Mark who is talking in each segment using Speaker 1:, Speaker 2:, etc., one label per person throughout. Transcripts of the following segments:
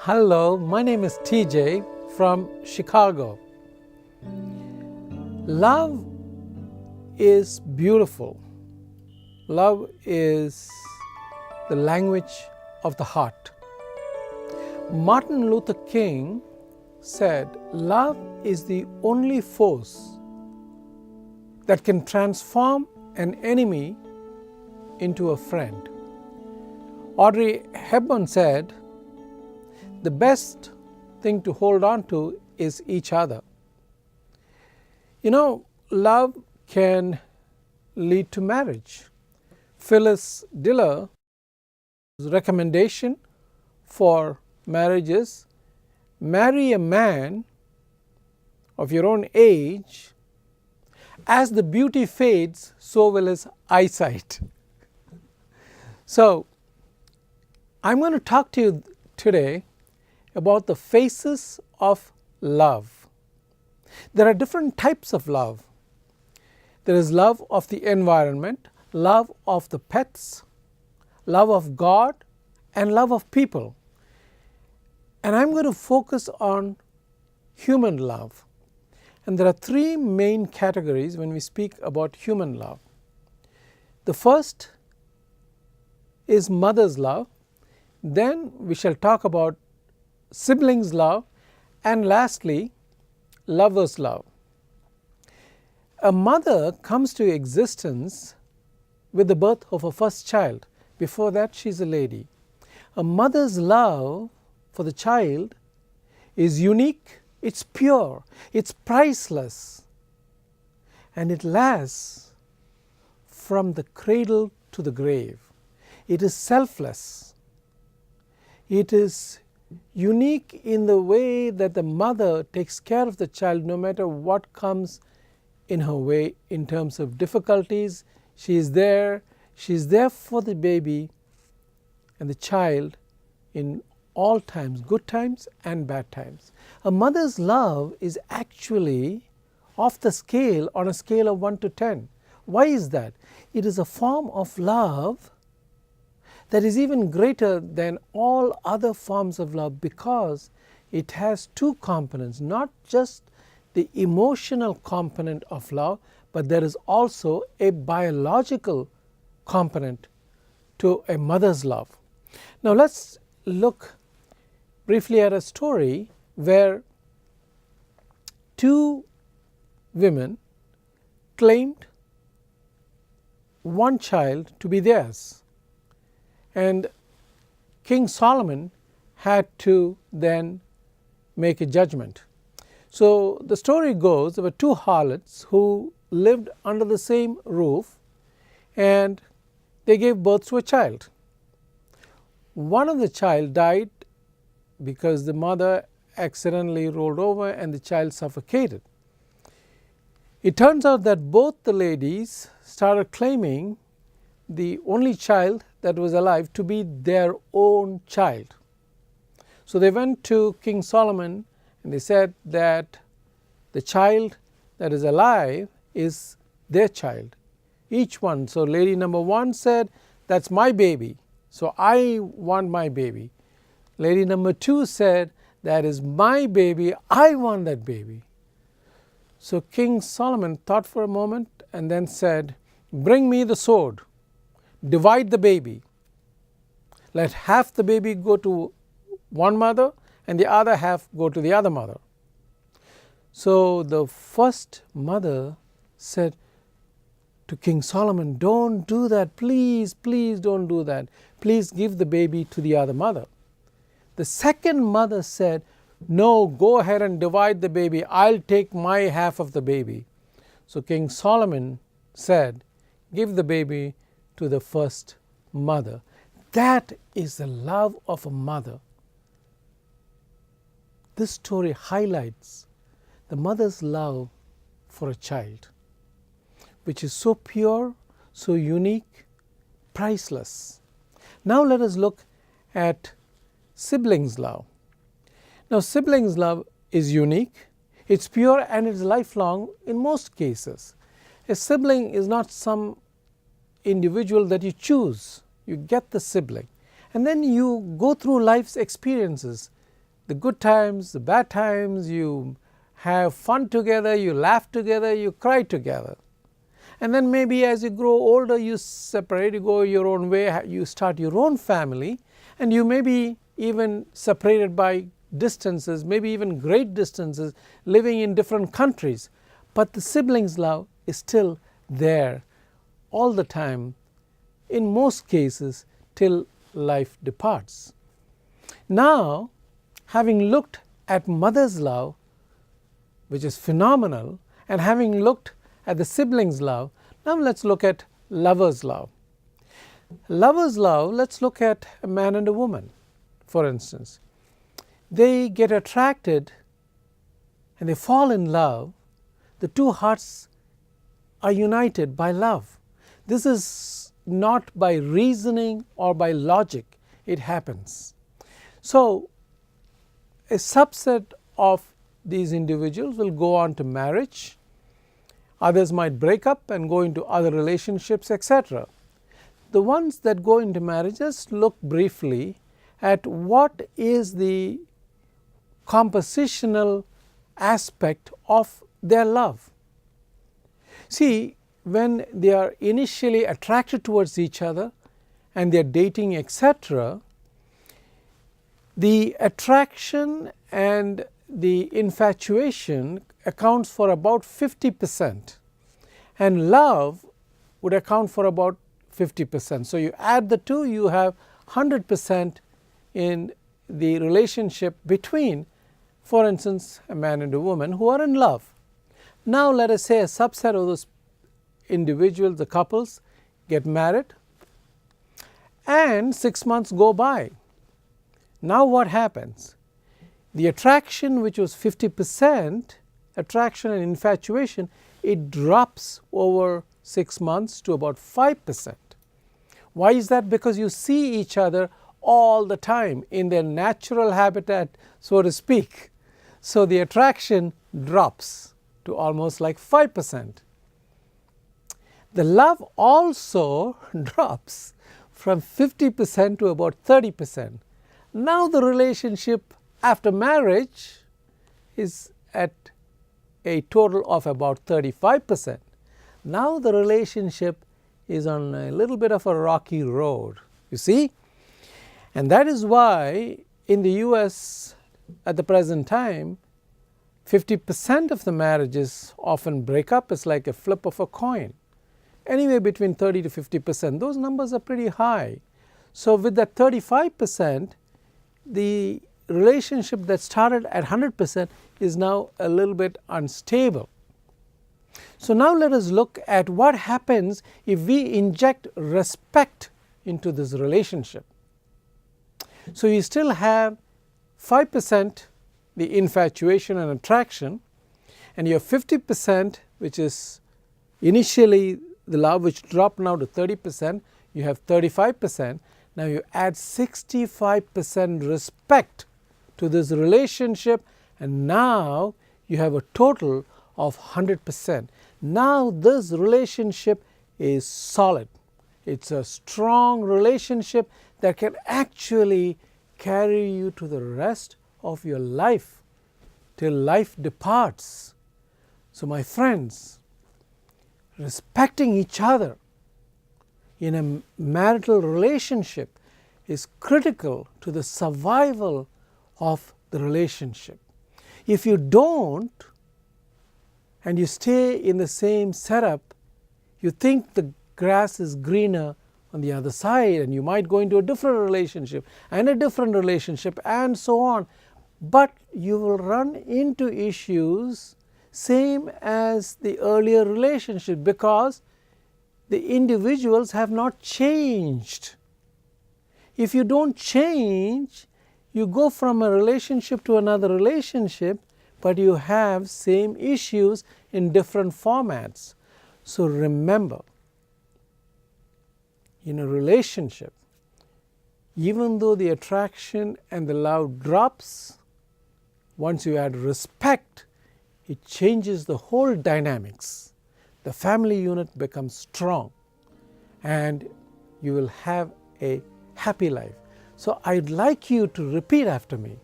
Speaker 1: Hello, my name is TJ from Chicago. Love is beautiful. Love is the language of the heart. Martin Luther King said, "Love is the only force that can transform an enemy into a friend." Audrey Hepburn said, "The best thing to hold on to is each other." You know, love can lead to marriage. Phyllis Diller's recommendation for marriage is marry a man of your own age. As the beauty fades, so will his eyesight. So, I'm going to talk to you today about the faces of love. There are different types of love. There is love of the environment, love of the pets, love of God, and love of people. And I'm going to focus on human love. And there are three main categories when we speak about human love. The first is mother's love. Then we shall talk about siblings' love, and lastly, lover's love. A mother comes to existence with the birth of her first child. Before that, she's a lady. A mother's love for the child is unique, it's pure, it's priceless, and it lasts from the cradle to the grave. It is selfless. It is unique in the way that the mother takes care of the child no matter what comes in her way in terms of difficulties. She is there for the baby and the child in all times, good times and bad times. A mother's love is actually off the scale on a scale of 1 to 10. Why is that? It is a form of love that is even greater than all other forms of love because it has two components, not just the emotional component of love, but there is also a biological component to a mother's love. Now let's look briefly at a story where two women claimed one child to be theirs. And King Solomon had to then make a judgment. So the story goes, there were two harlots who lived under the same roof and they gave birth to a child. One of the child died because the mother accidentally rolled over and the child suffocated. It turns out that both the ladies started claiming the only child that was alive to be their own child. So they went to King Solomon and they said that the child that is alive is their child, each one. So lady number one said, "That's my baby, so I want my baby." Lady number two said, "That is my baby, I want that baby." So King Solomon thought for a moment and then said, "Bring me the sword. Divide the baby. Let half the baby go to one mother and the other half go to the other mother." So the first mother said to King Solomon, "Don't do that, please, please don't do that. Please give the baby to the other mother." The second mother said, "No, go ahead and divide the baby. I'll take my half of the baby." So King Solomon said, "Give the baby to the first mother." That is the love of a mother. This story highlights the mother's love for a child, which is so pure, so unique, priceless. Now let us look at siblings' love. Now siblings' love is unique, it's pure, and it's lifelong in most cases. A sibling is not some individual that you choose. You get the sibling and then you go through life's experiences the good times, the bad times, you have fun together, you laugh together, you cry together. And then maybe as you grow older, you separate, you go your own way, you start your own family, and you may be even separated by distances, maybe even great distances, living in different countries. But the siblings' love is still there all the time, in most cases, till life departs. Now, having looked at mother's love, which is phenomenal, and having looked at the siblings' love, now let's look at lovers' love. Lovers' love, let's look at a man and a woman, for instance. They get attracted and they fall in love. The two hearts are united by love. This is not by reasoning or by logic, it happens. So, a subset of these individuals will go on to marriage. Others might break up and go into other relationships, etc. The ones that go into marriage, just look briefly at what is the compositional aspect of their love. See, when they are initially attracted towards each other and they are dating, etc., the attraction and the infatuation accounts for about 50%, and love would account for about 50%. So, you add the two, you have 100% in the relationship between, for instance, a man and a woman who are in love. Now, let us say a subset of those individuals, the couples, get married and 6 months go by. Now, what happens? The attraction, which was 50%, attraction and infatuation, it drops over 6 months to about 5%. Why is that? Because you see each other all the time in their natural habitat, so to speak. So, the attraction drops to almost like 5%. The love also drops from 50% to about 30%. Now, the relationship after marriage is at a total of about 35%. Now, the relationship is on a little bit of a rocky road, you see. And that is why in the US at the present time, 50% of the marriages often break up. It's like a flip of a coin. Anywhere between 30 to 50%, those numbers are pretty high. So, with that 35%, the relationship that started at 100% is now a little bit unstable. So, now let us look at what happens if we inject respect into this relationship. So, you still have 5% the infatuation and attraction, and you have 50%, which is initially the love, which dropped now to 30%, you have 35%. Now, you add 65% respect to this relationship, and now you have a total of 100%. Now, this relationship is solid. It's a strong relationship that can actually carry you to the rest of your life till life departs. So, my friends, respecting each other in a marital relationship is critical to the survival of the relationship. If you don't, and you stay in the same setup, you think the grass is greener on the other side, and you might go into a different relationship and a different relationship and so on. But you will run into issues same as the earlier relationship, because the individuals have not changed. If you don't change, you go from a relationship to another relationship, but you have same issues in different formats. So, remember, in a relationship, even though the attraction and the love drops, once you add respect, it changes the whole dynamics. The family unit becomes strong, and you will have a happy life. So, I'd like you to repeat after me.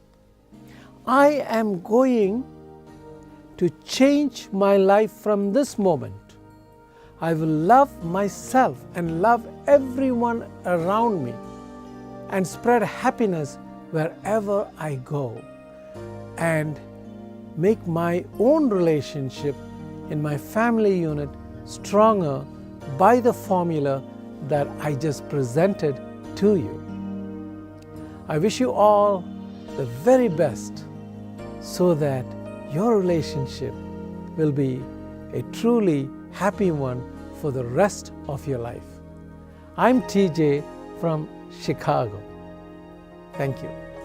Speaker 1: I am going to change my life from this moment. I will love myself and love everyone around me and spread happiness wherever I go, and make my own relationship in my family unit stronger by the formula that I just presented to you. I wish you all the very best so that your relationship will be a truly happy one for the rest of your life. I'm TJ from Chicago. Thank you.